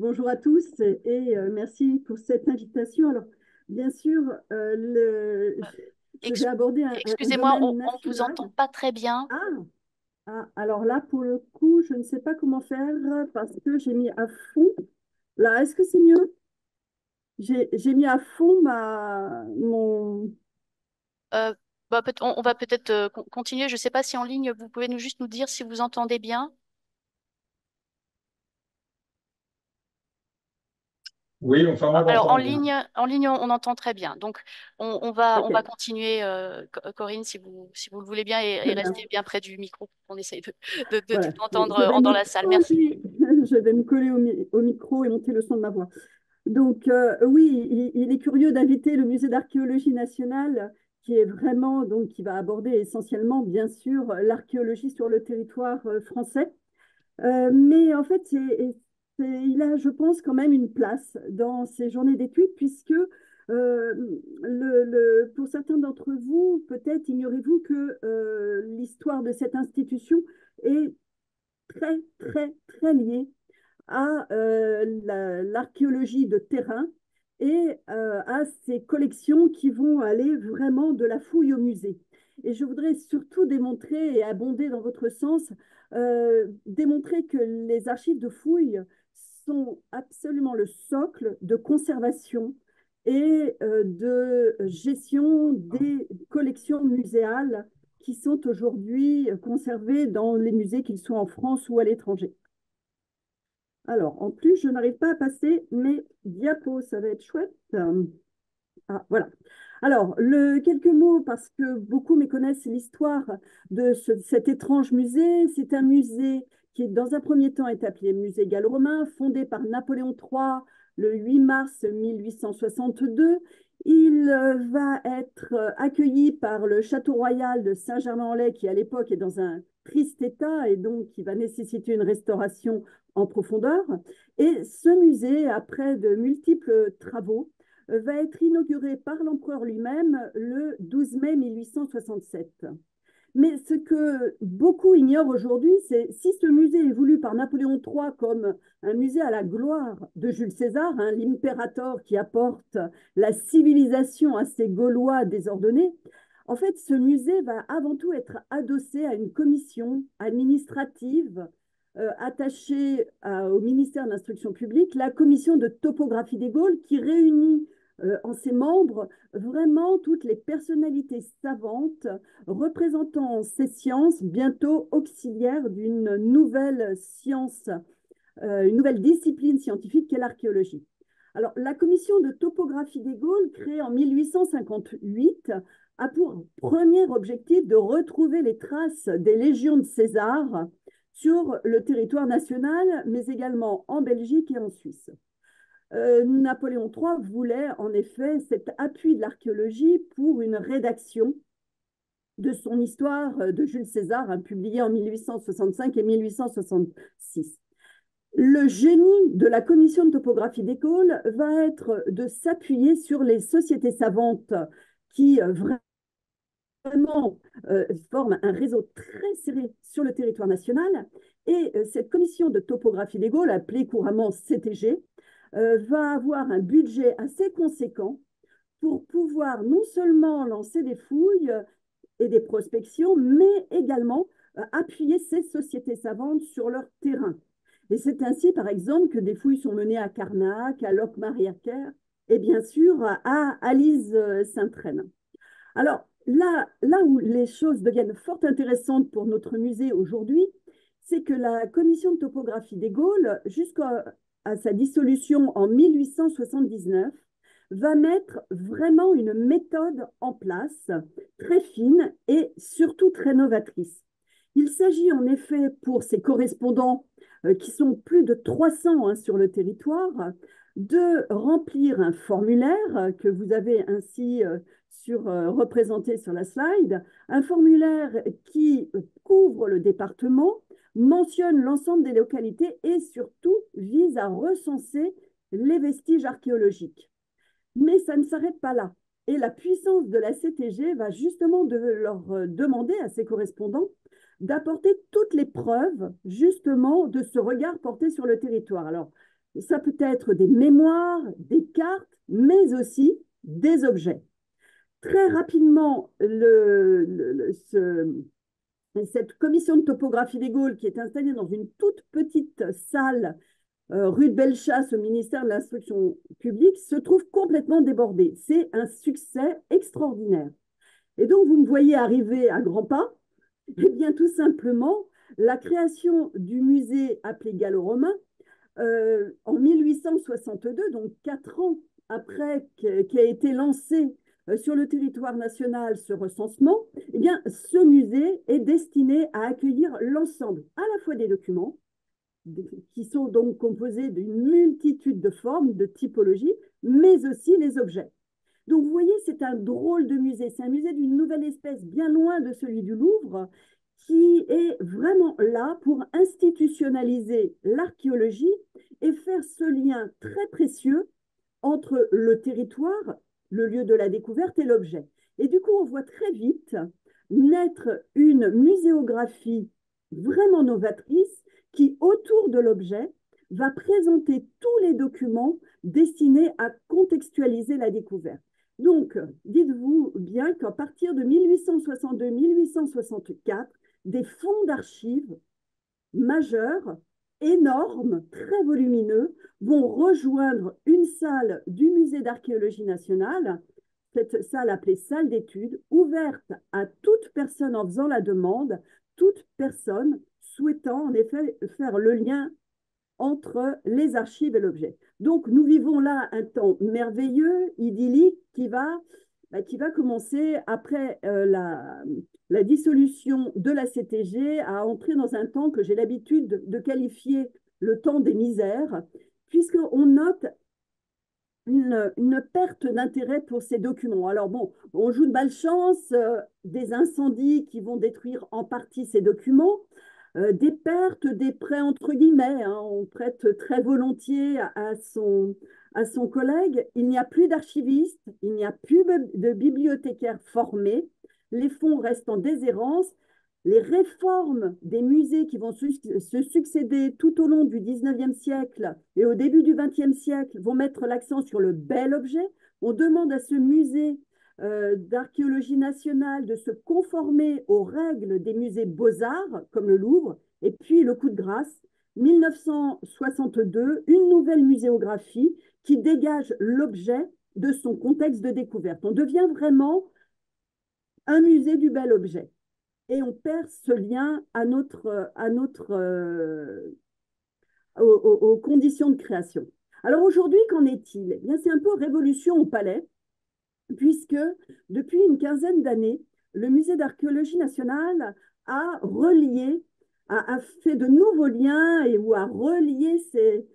bonjour à tous et merci pour cette invitation. Alors, bien sûr, Euh, je vais ex- aborder un Excusez-moi, domaine on vous national. entend pas très bien. Ah, alors là, pour le coup, je ne sais pas comment faire parce que j'ai mis à fond. Là, est-ce que c'est mieux? J'ai mis à fond mon... Euh, on va peut-être continuer. Je ne sais pas si en ligne, vous pouvez juste nous dire si vous entendez bien. Oui, enfin moi Alors j'entends bien. en ligne, on entend très bien. Donc on va Ok, continuer, Corinne, si vous le voulez bien, et très bien. rester bien près du micro pour qu'on essaye de tout Voilà, entendre je vais dans me la salle. Merci. coller, je vais me coller au micro et monter le son de ma voix. Donc, oui, il est curieux d'inviter le Musée d'archéologie nationale, qui est vraiment, donc, qui va aborder essentiellement, bien sûr, l'archéologie sur le territoire français. Mais en fait, il a, je pense, quand même une place dans ces journées d'études, puisque pour certains d'entre vous, peut-être ignorez-vous que l'histoire de cette institution est très, très, très liée à l'archéologie de terrain et à ces collections qui vont aller vraiment de la fouille au musée. Et je voudrais surtout démontrer et abonder dans votre sens, démontrer que les archives de fouilles sont absolument le socle de conservation et de gestion des collections muséales qui sont aujourd'hui conservées dans les musées, qu'ils soient en France ou à l'étranger. Alors, en plus, je n'arrive pas à passer mes diapos, ça va être chouette. Ah, voilà. Alors, quelques mots, parce que beaucoup méconnaissent l'histoire de cet étrange musée. C'est un musée qui, dans un premier temps, est appelé musée gallo-romain, fondé par Napoléon III le 8 mars 1862. Il va être accueilli par le château royal de Saint-Germain-en-Laye, qui à l'époque est dans un triste état et donc qui va nécessiter une restauration en profondeur. Et ce musée, après de multiples travaux, va être inauguré par l'empereur lui-même le 12 mai 1867. Mais ce que beaucoup ignorent aujourd'hui, c'est si ce musée est voulu par Napoléon III comme un musée à la gloire de Jules César, hein, l'impérator qui apporte la civilisation à ces Gaulois désordonnés, en fait, ce musée va avant tout être adossé à une commission administrative attachée au ministère de l'Instruction publique, la commission de topographie des Gaules, qui réunit en ses membres vraiment toutes les personnalités savantes représentant ces sciences bientôt auxiliaires d'une nouvelle science, une nouvelle discipline scientifique qu'est l'archéologie. Alors, la commission de topographie des Gaules, créée en 1858, a pour premier objectif de retrouver les traces des légions de César sur le territoire national, mais également en Belgique et en Suisse. Napoléon III voulait en effet cet appui de l'archéologie pour une rédaction de son histoire de Jules César, hein, publiée en 1865 et 1866. Le génie de la commission de topographie des Gaules va être de s'appuyer sur les sociétés savantes qui vraiment forment un réseau très serré sur le territoire national. Et cette commission de topographie des Gaules, appelée couramment CTG, va avoir un budget assez conséquent pour pouvoir non seulement lancer des fouilles et des prospections, mais également appuyer ces sociétés savantes sur leur terrain. Et c'est ainsi, par exemple, que des fouilles sont menées à Carnac, à Locmaria-Caire et bien sûr à Alise-Saint-Traine. Alors là où les choses deviennent fort intéressantes pour notre musée aujourd'hui, c'est que la commission de topographie des Gaules, jusqu'à sa dissolution en 1879, va mettre vraiment une méthode en place très fine et surtout très novatrice. Il s'agit en effet pour ces correspondants, qui sont plus de 300 hein, sur le territoire, de remplir un formulaire que vous avez ainsi représenté sur la slide, un formulaire qui couvre le département, mentionne l'ensemble des localités et surtout vise à recenser les vestiges archéologiques. Mais ça ne s'arrête pas là. Et la puissance de la CTG va justement leur demander à ses correspondants d'apporter toutes les preuves justement de ce regard porté sur le territoire. Alors, Ça peut être des mémoires, des cartes, mais aussi des objets. Très rapidement, cette commission de topographie des Gaules, qui est installée dans une toute petite salle rue de Bellechasse au ministère de l'Instruction publique, se trouve complètement débordée. C'est un succès extraordinaire. Et donc, vous me voyez arriver à grands pas. Eh bien, tout simplement, la création du musée appelé gallo-romain en 1862, donc 4 ans après qu'a été lancé sur le territoire national ce recensement, eh bien, ce musée est destiné à accueillir l'ensemble à la fois des documents, qui sont donc composés d'une multitude de formes, de typologies, mais aussi les objets. Donc, vous voyez, c'est un drôle de musée. C'est un musée d'une nouvelle espèce, bien loin de celui du Louvre, qui est vraiment là pour institutionnaliser l'archéologie et faire ce lien très précieux entre le territoire, le lieu de la découverte et l'objet. Et du coup, on voit très vite naître une muséographie vraiment novatrice qui, autour de l'objet, va présenter tous les documents destinés à contextualiser la découverte. Donc, dites-vous bien qu'à partir de 1862-1864, des fonds d'archives majeurs, énormes, très volumineux, vont rejoindre une salle du Musée d'archéologie nationale, cette salle appelée salle d'études, ouverte à toute personne en faisant la demande, toute personne souhaitant en effet faire le lien entre les archives et l'objet. Donc, nous vivons là un temps merveilleux, idyllique, qui va commencer après la dissolution de la CTG à entrer dans un temps que j'ai l'habitude de qualifier le temps des misères, puisqu'on note une perte d'intérêt pour ces documents. Alors bon, on joue de malchance, des incendies qui vont détruire en partie ces documents, des pertes, des prêts entre guillemets, hein, on prête très volontiers à son collègue. Il n'y a plus d'archivistes, il n'y a plus de bibliothécaires formés, les fonds restent en déshérence. Les réformes des musées qui vont se succéder tout au long du 19e siècle et au début du 20e siècle vont mettre l'accent sur le bel objet. On demande à ce musée d'archéologie nationale de se conformer aux règles des musées beaux-arts, comme le Louvre. Et puis, le coup de grâce, 1962, une nouvelle muséographie qui dégage l'objet de son contexte de découverte. On devient vraiment un musée du bel objet. Et on perd ce lien aux conditions de création. Alors aujourd'hui, qu'en est-il? Eh bien, c'est un peu révolution au palais, puisque depuis une quinzaine d'années, le Musée d'archéologie nationale a fait de nouveaux liens ou a relié ces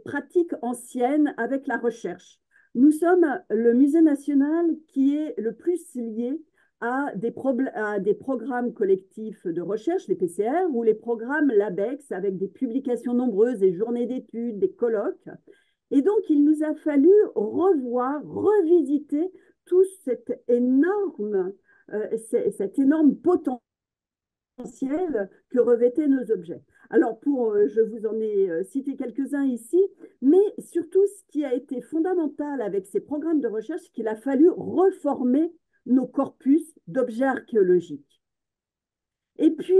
pratiques anciennes avec la recherche. Nous sommes le musée national qui est le plus lié à des programmes collectifs de recherche, les PCR, ou les programmes LABEX, avec des publications nombreuses, des journées d'études, des colloques. Et donc, il nous a fallu revisiter tout cet énorme potentiel que revêtaient nos objets. Alors, je vous en ai cité quelques-uns ici, mais surtout, ce qui a été fondamental avec ces programmes de recherche, c'est qu'il a fallu reformer nos corpus d'objets archéologiques. Et puis,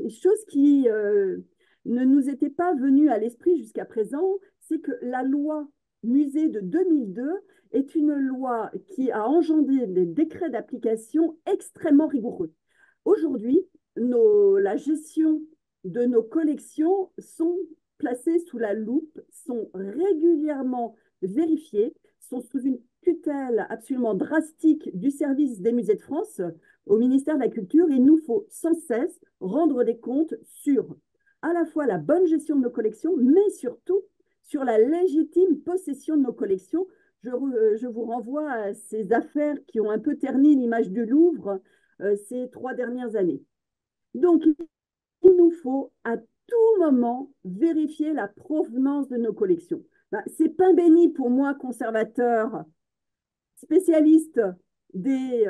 chose qui ne nous était pas venue à l'esprit jusqu'à présent, c'est que la loi musée de 2002 est une loi qui a engendré des décrets d'application extrêmement rigoureux. Aujourd'hui, la gestion de nos collections sont placées sous la loupe, sont régulièrement vérifiées, sont sous une tutelle absolument drastique du service des musées de France au ministère de la Culture. Il nous faut sans cesse rendre des comptes sur à la fois la bonne gestion de nos collections, mais surtout sur la légitime possession de nos collections. Je vous renvoie à ces affaires qui ont un peu terni l'image du Louvre ces 3 dernières années. Donc, il nous faut à tout moment vérifier la provenance de nos collections. C'est pain béni pour moi, conservateur, spécialiste des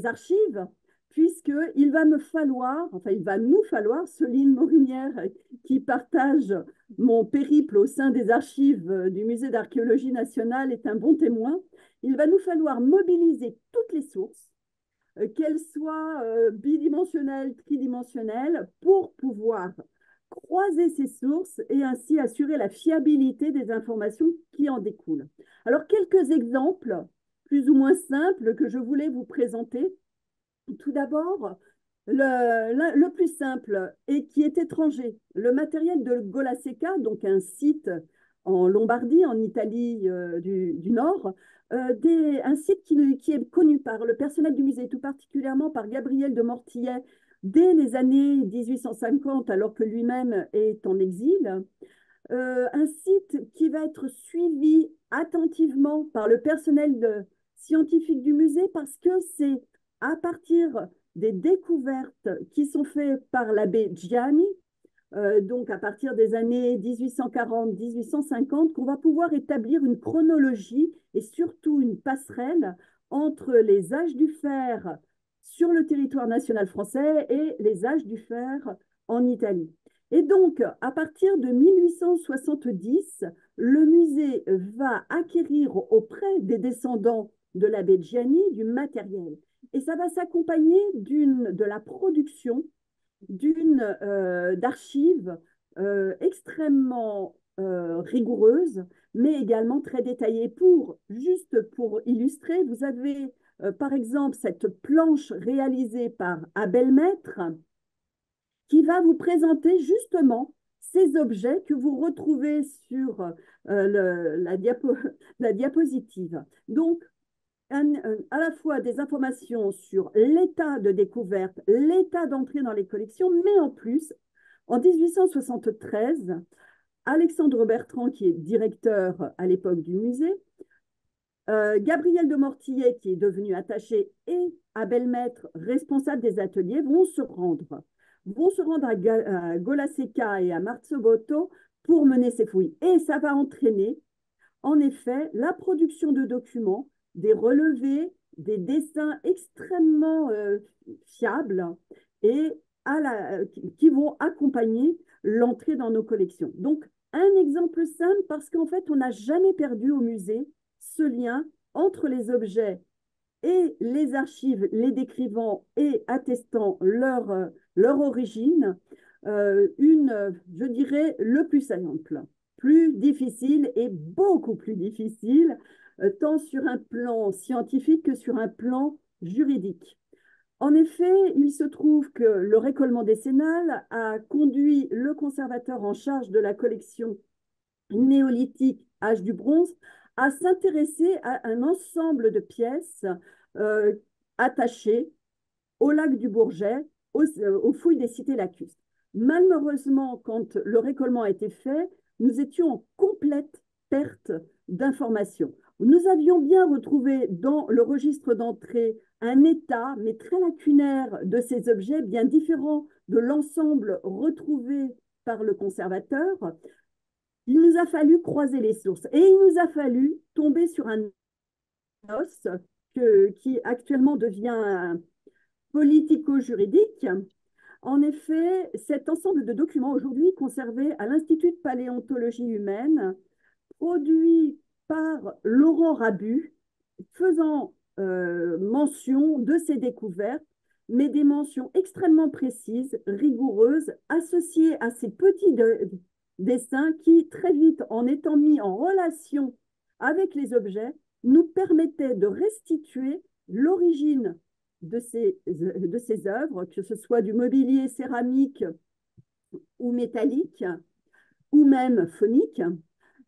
archives, puisqu'il va me falloir, enfin il va nous falloir, Soline Morinière, qui partage mon périple au sein des archives du Musée d'archéologie nationale, est un bon témoin, il va nous falloir mobiliser toutes les sources, qu'elles soient bidimensionnelles, tridimensionnelles, pour pouvoir croiser ces sources et ainsi assurer la fiabilité des informations qui en découlent. Alors, quelques exemples plus ou moins simples que je voulais vous présenter. Tout d'abord, le plus simple et qui est étranger, le matériel de Gola Secca, donc un site en Lombardie, en Italie du Nord, un site qui est connu par le personnel du musée, tout particulièrement par Gabriel de Mortillet, dès les années 1850, alors que lui-même est en exil. Un site qui va être suivi attentivement par le personnel scientifique du musée parce que c'est à partir des découvertes qui sont faites par l'abbé Gianni, donc à partir des années 1840-1850, qu'on va pouvoir établir une chronologie et surtout une passerelle entre les âges du fer sur le territoire national français et les âges du fer en Italie. Et donc, à partir de 1870, le musée va acquérir auprès des descendants de l'abbé Gianni du matériel. Et ça va s'accompagner de la production d'archives extrêmement rigoureuses, mais également très détaillées. Juste pour illustrer, vous avez par exemple cette planche réalisée par Abel Maître qui va vous présenter justement ces objets que vous retrouvez sur la diapositive. Donc, à la fois des informations sur l'état de découverte, l'état d'entrée dans les collections, mais en plus, en 1873, Alexandre Bertrand, qui est directeur à l'époque du musée, Gabriel de Mortillet, qui est devenu attaché, et Abel Maître, responsable des ateliers, vont se rendre à Gola Secca et à Marzabotto pour mener ces fouilles. Et ça va entraîner, en effet, la production de documents, des relevés, des dessins extrêmement fiables et qui vont accompagner l'entrée dans nos collections. Donc, un exemple simple parce qu'en fait, on n'a jamais perdu au musée ce lien entre les objets et les archives, les décrivant et attestant leur origine, je dirais, le plus simple, plus difficile et beaucoup plus difficile, tant sur un plan scientifique que sur un plan juridique. En effet, il se trouve que le récolement décennal a conduit le conservateur en charge de la collection néolithique âge du bronze à s'intéresser à un ensemble de pièces euh, attachées au lac du Bourget, aux fouilles des cités lacustres. Malheureusement, quand le récolement a été fait, nous étions en complète perte d'informations. Nous avions bien retrouvé dans le registre d'entrée un état, mais très lacunaire, de ces objets, bien différent de l'ensemble retrouvé par le conservateur. Il nous a fallu croiser les sources et il nous a fallu tomber sur un os qui actuellement devient politico-juridique. En effet, cet ensemble de documents aujourd'hui conservés à l'Institut de paléontologie humaine, produit par Laurent Rabu, faisant mention de ces découvertes, mais des mentions extrêmement précises, rigoureuses, associées à ces petits dessins qui, très vite, en étant mis en relation avec les objets, nous permettaient de restituer l'origine de ces œuvres, que ce soit du mobilier céramique ou métallique, ou même phonique.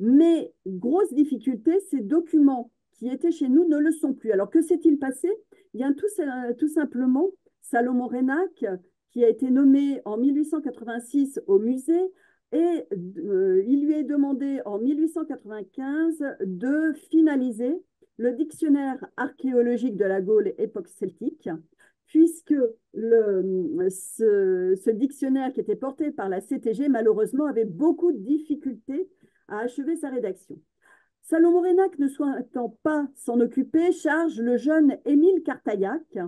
Mais grosse difficulté, ces documents qui étaient chez nous ne le sont plus. Alors que s'est-il passé? Bien, tout simplement, Salomon Reynac, qui a été nommé en 1886 au musée, et il lui est demandé en 1895 de finaliser le dictionnaire archéologique de la Gaule époque celtique, puisque ce dictionnaire qui était porté par la CTG, malheureusement, avait beaucoup de difficultés à achever sa rédaction. Salomon Reynac, ne souhaitant pas s'en occuper, charge le jeune Émile Cartaillac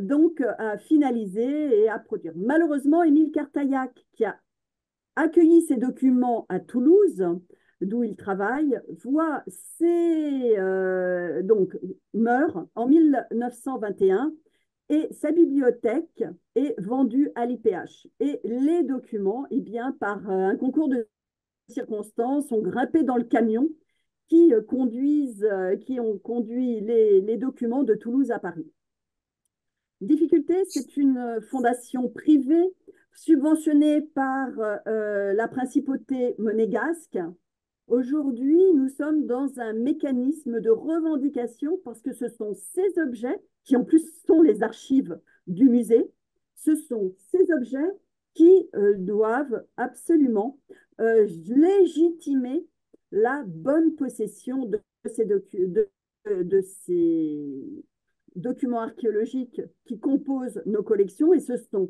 donc à finaliser et à produire. Malheureusement, Émile Cartaillac, qui a accueilli ces documents à Toulouse, d'où il travaille, donc meurt en 1921 et sa bibliothèque est vendue à l'IPH. Et les documents, eh bien, par un concours de circonstances, ont grimpé dans le camion qui ont conduit les documents de Toulouse à Paris. Difficulté, c'est une fondation privée subventionnée par la principauté monégasque. Aujourd'hui, nous sommes dans un mécanisme de revendication parce que ce sont ces objets, qui en plus sont les archives du musée, ce sont ces objets qui doivent absolument légitimer la bonne possession de ces documents archéologiques qui composent nos collections, et ce sont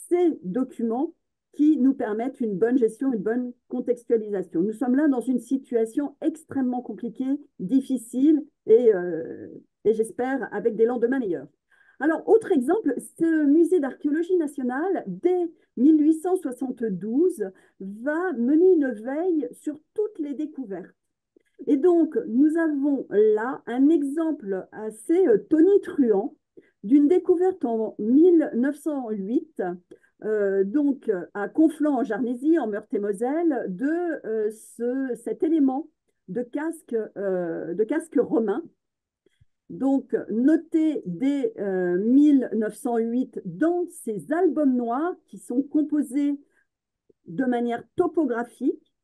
ces documents qui nous permettent une bonne gestion, une bonne contextualisation. Nous sommes là dans une situation extrêmement compliquée, difficile, et j'espère avec des lendemains meilleurs. Alors, autre exemple, ce musée d'archéologie nationale, dès 1872, va mener une veille sur toutes les découvertes. Et donc, nous avons là un exemple assez tonitruant d'une découverte en 1908, donc à Conflans en Jarnésie, en Meurthe-et-Moselle, de cet élément de casque romain, donc noté dès 1908 dans ces albums noirs qui sont composés de manière topographique,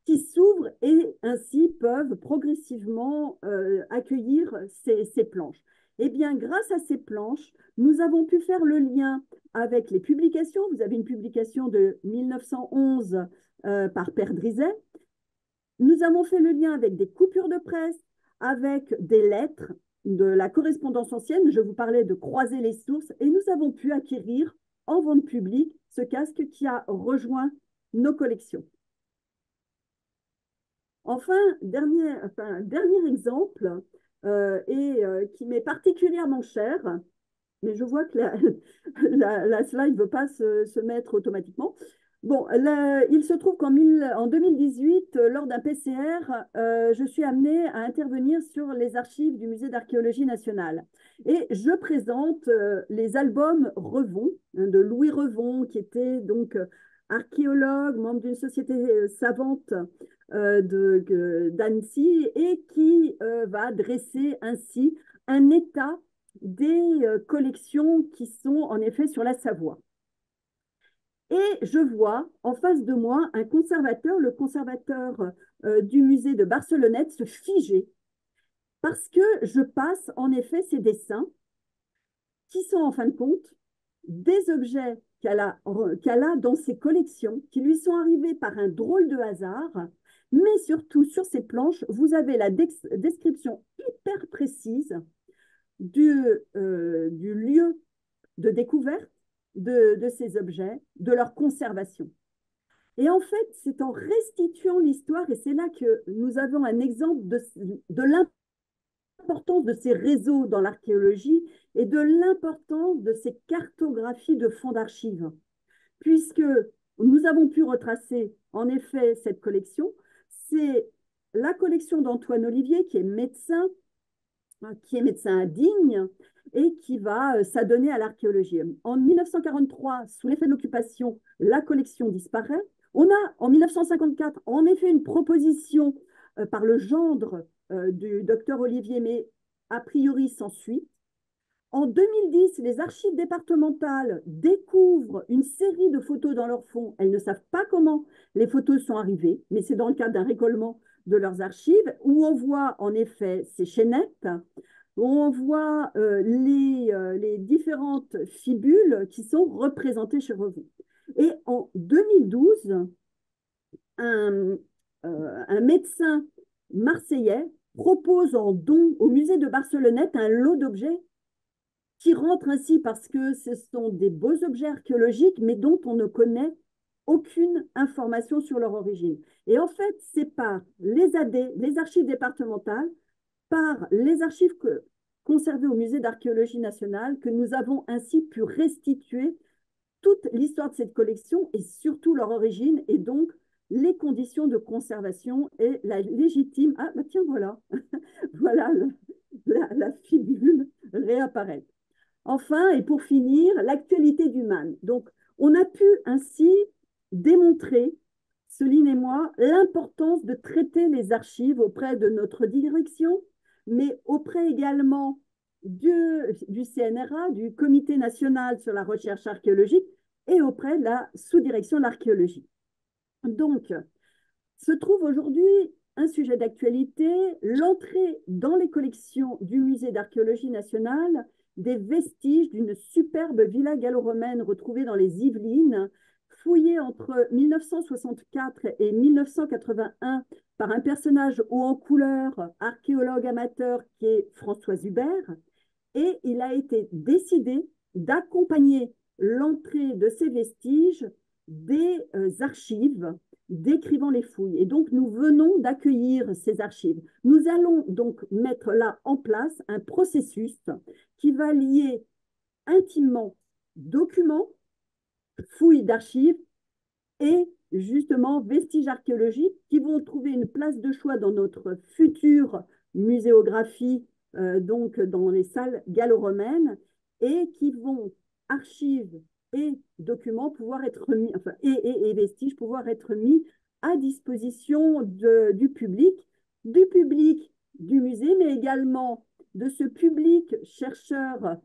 qui s'ouvrent et ainsi peuvent progressivement accueillir ces planches. Eh bien, grâce à ces planches, nous avons pu faire le lien avec les publications. Vous avez une publication de 1911 par Père Drizet. Nous avons fait le lien avec des coupures de presse, avec des lettres, de la correspondance ancienne. Je vous parlais de croiser les sources, et nous avons pu acquérir en vente publique ce casque qui a rejoint nos collections. Enfin, dernier exemple, qui m'est particulièrement cher, mais je vois que la slide ne veut pas se mettre automatiquement. Bon, il se trouve qu'en 2018, lors d'un PCR, je suis amenée à intervenir sur les archives du Musée d'archéologie nationale. Et je présente les albums Revon, de Louis Revon, qui était donc archéologue, membre d'une société savante d'Annecy, et qui va dresser ainsi un état des collections qui sont en effet sur la Savoie. Et je vois en face de moi un conservateur, le conservateur du musée de Barcelonnette, se figer parce que je passe en effet ces dessins qui sont en fin de compte des objets qu'elle a dans ses collections, qui lui sont arrivés par un drôle de hasard, mais surtout sur ces planches, vous avez la description hyper précise du lieu de découverte de ces objets, de leur conservation. Et en fait, c'est en restituant l'histoire, et c'est là que nous avons un exemple de l'importance de ces réseaux dans l'archéologie et de l'importance de ces cartographies de fonds d'archives, puisque nous avons pu retracer en effet cette collection. C'est la collection d'Antoine Olivier, qui est médecin à Digne, et qui va s'adonner à l'archéologie. En 1943, sous l'effet de l'occupation, la collection disparaît. On a, en 1954, en effet une proposition par le gendre du docteur Olivier, mais a priori sans suite. En 2010, les archives départementales découvrent une série de photos dans leur fond. Elles ne savent pas comment les photos sont arrivées, mais c'est dans le cadre d'un récollement de leurs archives, où on voit en effet ces chaînettes, où on voit les différentes fibules qui sont représentées chez Revon. Et en 2012, un médecin marseillais propose en don au musée de Barcelonnette un lot d'objets qui rentrent ainsi parce que ce sont des beaux objets archéologiques, mais dont on ne connaît aucune information sur leur origine. Et en fait, c'est par les AD, les archives départementales, par les archives conservées au Musée d'archéologie nationale, que nous avons ainsi pu restituer toute l'histoire de cette collection et surtout leur origine et donc les conditions de conservation et la légitime... Ah, bah tiens, voilà, voilà, la fibule réapparaît. Enfin, et pour finir, l'actualité du MAN. Donc, on a pu ainsi démontrer, Céline et moi, l'importance de traiter les archives auprès de notre direction, mais auprès également du CNRA, du Comité national sur la recherche archéologique, et auprès de la sous-direction de l'archéologie. Donc, se trouve aujourd'hui un sujet d'actualité, l'entrée dans les collections du Musée d'archéologie nationale des vestiges d'une superbe villa gallo-romaine retrouvée dans les Yvelines, fouillée entre 1964 et 1981 par un personnage haut en couleur, archéologue amateur qui est François Hubert, et il a été décidé d'accompagner l'entrée de ces vestiges des archives décrivant les fouilles. Et donc, nous venons d'accueillir ces archives. Nous allons donc mettre là en place un processus qui va lier intimement documents, fouilles d'archives et justement vestiges archéologiques qui vont trouver une place de choix dans notre future muséographie, donc dans les salles gallo-romaines, et qui vont, archives et documents, pouvoir être mis, enfin, et vestiges pouvoir être mis à disposition du public du musée, mais également de ce public chercheur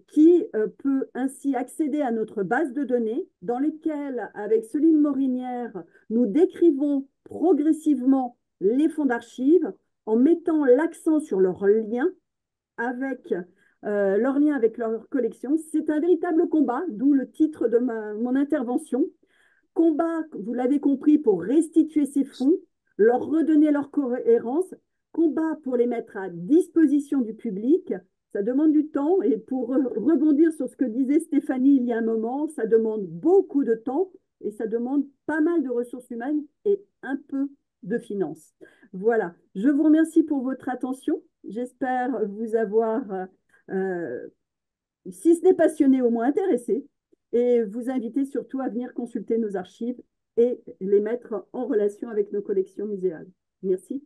qui peut ainsi accéder à notre base de données dans lesquelles, avec Céline Morinière, nous décrivons progressivement les fonds d'archives en mettant l'accent sur leur lien avec leur collection. C'est un véritable combat, d'où le titre de mon intervention. Combat, vous l'avez compris, pour restituer ces fonds, leur redonner leur cohérence, combat pour les mettre à disposition du public. Ça demande du temps et pour rebondir sur ce que disait Stéphanie il y a un moment, ça demande beaucoup de temps et ça demande pas mal de ressources humaines et un peu de finances. Voilà, je vous remercie pour votre attention. J'espère vous avoir, si ce n'est passionné, au moins intéressé, et vous inviter surtout à venir consulter nos archives et les mettre en relation avec nos collections muséales. Merci.